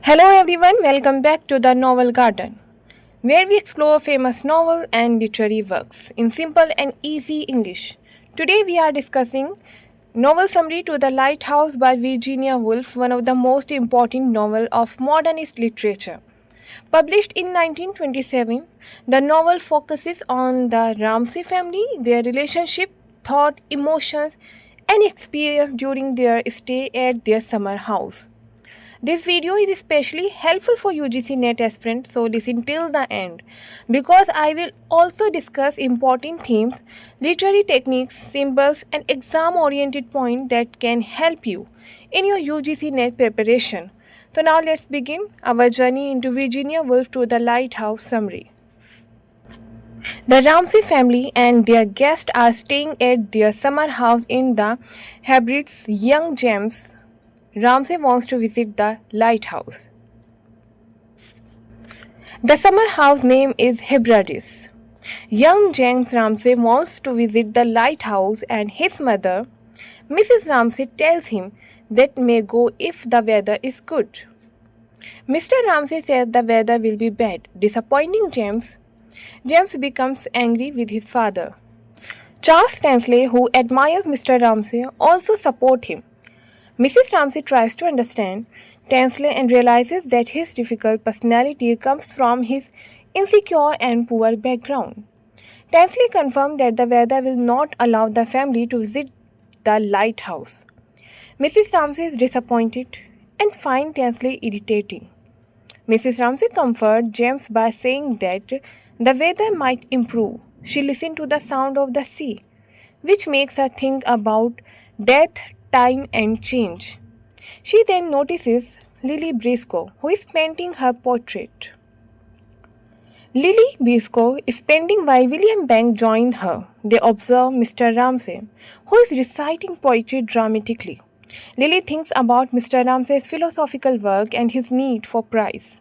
Hello everyone, welcome back to the Novel Garden, where we explore famous novel and literary works in simple and easy English. Today we are discussing novel summary To the Lighthouse by Virginia Woolf, one of the most important novels of modernist literature. Published in 1927, the novel focuses on the Ramsay family, their relationship, thought, emotions, and experience during their stay at their summer house. This video is especially helpful for UGC NET aspirants, so listen till the end because I will also discuss important themes, literary techniques, symbols, and exam oriented points that can help you in your UGC NET preparation. So, now let's begin our journey into Virginia Woolf To the Lighthouse summary. The Ramsay family and their guests are staying at their summer house in the Hebrides. Young James Ramsay wants to visit the lighthouse. The summer house name is Hebrides. Young James Ramsay wants to visit the lighthouse and his mother, Mrs. Ramsay, tells him that may go if the weather is good. Mr. Ramsay says the weather will be bad, disappointing James. James becomes angry with his father. Charles Tansley, who admires Mr. Ramsay, also supports him. Mrs. Ramsay tries to understand Tansley and realizes that his difficult personality comes from his insecure and poor background. Tansley confirms that the weather will not allow the family to visit the lighthouse. Mrs. Ramsay is disappointed and finds Tansley irritating. Mrs. Ramsay comforts James by saying that the weather might improve. She listens to the sound of the sea, which makes her think about death, time, and change. She then notices Lily Briscoe, who is painting her portrait. Lily Briscoe is painting while William Banks joins her. They observe Mr. Ramsay, who is reciting poetry dramatically. Lily thinks about Mr. Ramsay's philosophical work and his need for prize.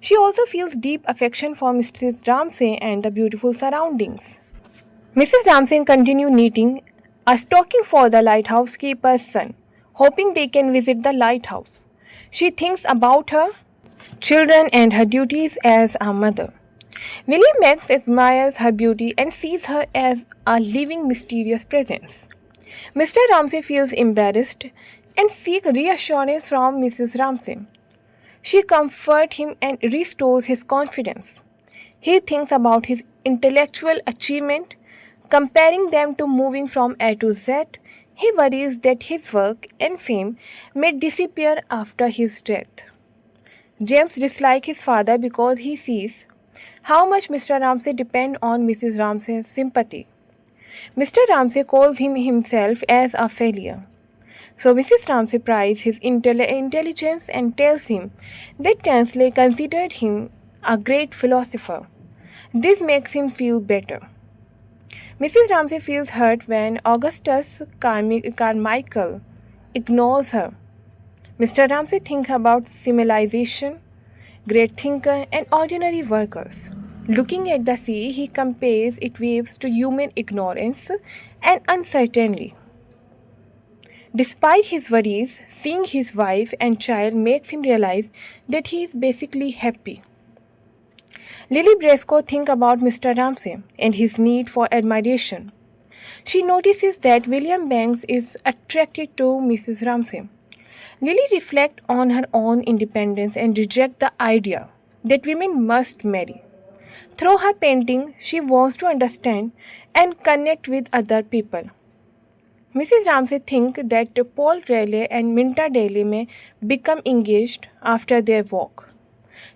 She also feels deep affection for Mrs. Ramsay and the beautiful surroundings. Mrs. Ramsay continues knitting a stocking for the lighthouse keeper's son, hoping they can visit the lighthouse. She thinks about her children and her duties as a mother. William Banks admires her beauty and sees her as a living mysterious presence. Mr. Ramsay feels embarrassed and seeks reassurance from Mrs. Ramsay. She comforts him and restores his confidence. He thinks about his intellectual achievement. Comparing them to moving from A to Z, he worries that his work and fame may disappear after his death. James dislikes his father because he sees how much Mr. Ramsay depends on Mrs. Ramsay's sympathy. Mr. Ramsay calls him himself as a failure. So Mrs. Ramsay prizes his intelligence and tells him that Tansley considered him a great philosopher. This makes him feel better. Mrs. Ramsay feels hurt when Augustus Carmichael ignores her. Mr. Ramsay thinks about civilization, great thinker, and ordinary workers. Looking at the sea, he compares its waves to human ignorance and uncertainty. Despite his worries, seeing his wife and child makes him realize that he is basically happy. Lily Briscoe thinks about Mr. Ramsay and his need for admiration. She notices that William Banks is attracted to Mrs. Ramsay. Lily reflects on her own independence and rejects the idea that women must marry. Through her painting, she wants to understand and connect with other people. Mrs. Ramsay thinks that Paul Raleigh and Minta Daly may become engaged after their walk.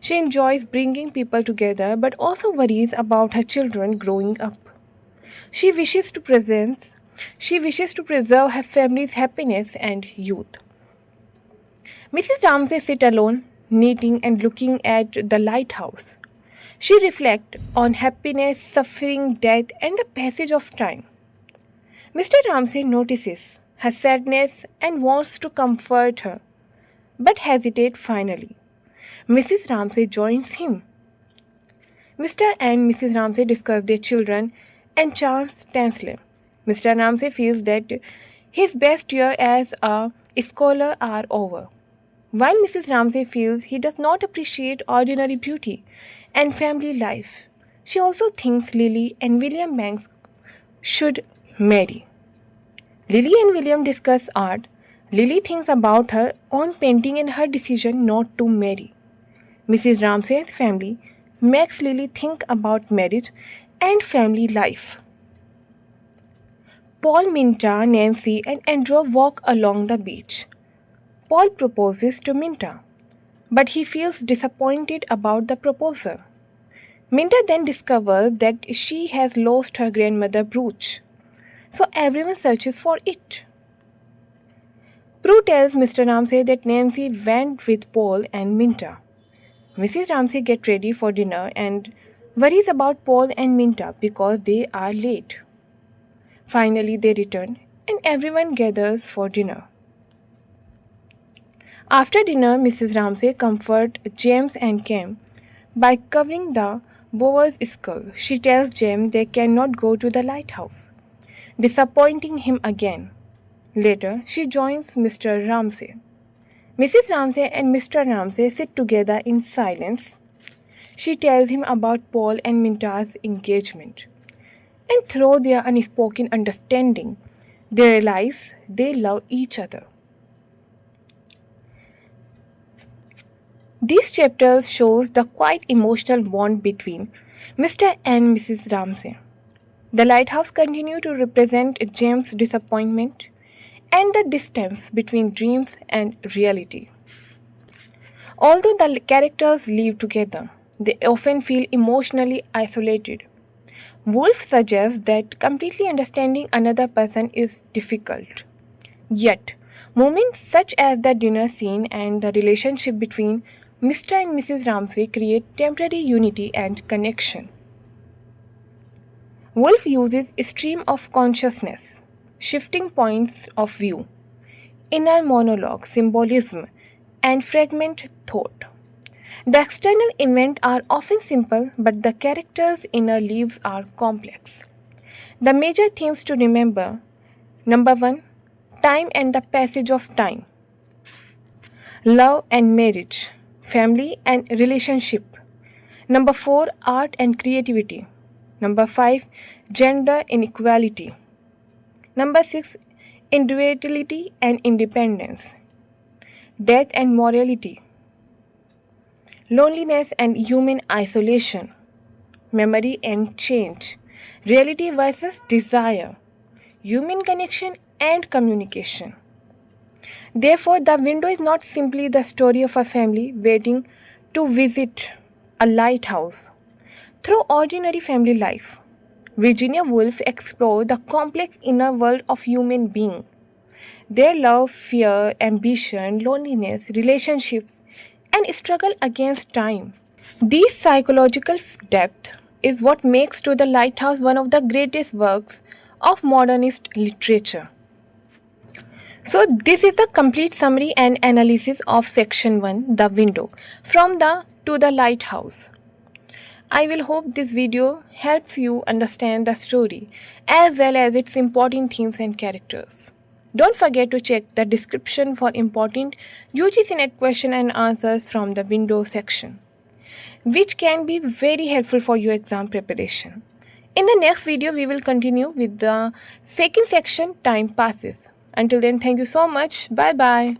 She enjoys bringing people together but also worries about her children growing up. She wishes to preserve her family's happiness and youth. Mrs. Ramsay sits alone, knitting and looking at the lighthouse. She reflects on happiness, suffering, death, and the passage of time. Mr. Ramsay notices her sadness and wants to comfort her, but hesitates finally. Mrs. Ramsay joins him. Mr. and Mrs. Ramsay discuss their children and Charles Tansley. Mr. Ramsay feels that his best years as a scholar are over. While Mrs. Ramsay feels he does not appreciate ordinary beauty and family life, she also thinks Lily and William Banks should marry. Lily and William discuss art. Lily thinks about her own painting and her decision not to marry. Mrs. Ramsay's family makes Lily think about marriage and family life. Paul, Minta, Nancy, and Andrew walk along the beach. Paul proposes to Minta, but he feels disappointed about the proposal. Minta then discovers that she has lost her grandmother's brooch, so everyone searches for it. Prue tells Mr. Ramsay that Nancy went with Paul and Minta. Mrs. Ramsay gets ready for dinner and worries about Paul and Minta because they are late. Finally, they return and everyone gathers for dinner. After dinner, Mrs. Ramsay comforts James and Cam by covering the boar's skull. She tells James they cannot go to the lighthouse, disappointing him again. Later, she joins Mr. Ramsay. Mrs. Ramsay and Mr. Ramsay sit together in silence. She tells him about Paul and Minta's engagement. And through their unspoken understanding, they realize they love each other. These chapters shows the quite emotional bond between Mr. and Mrs. Ramsay. The lighthouse continue to represent James' disappointment and the distance between dreams and reality. Although the characters live together, they often feel emotionally isolated. Woolf suggests that completely understanding another person is difficult. Yet, moments such as the dinner scene and the relationship between Mr. and Mrs. Ramsay create temporary unity and connection. Woolf uses stream of consciousness, shifting points of view, inner monologue, symbolism, and fragment thought. The external events are often simple, but the characters' inner lives are complex. The major themes to remember: number 1, time and the passage of time, love and marriage, family and relationship. Number 4, art and creativity. Number 5, gender inequality. Number 6, individuality and independence, death and morality, loneliness and human isolation, memory and change, reality versus desire, human connection and communication. Therefore, the window is not simply the story of a family waiting to visit a lighthouse. Through ordinary family life, Virginia Woolf explored the complex inner world of human beings. Their love, fear, ambition, loneliness, relationships, and struggle against time. This psychological depth is what makes To the Lighthouse one of the greatest works of modernist literature. So this is the complete summary and analysis of section 1, The Window, from the To the Lighthouse. I will hope this video helps you understand the story as well as its important themes and characters. Don't forget to check the description for important UGC NET question and answers from the window section, which can be very helpful for your exam preparation. In the next video, we will continue with the second section, Time Passes. Until then, thank you so much. Bye-bye.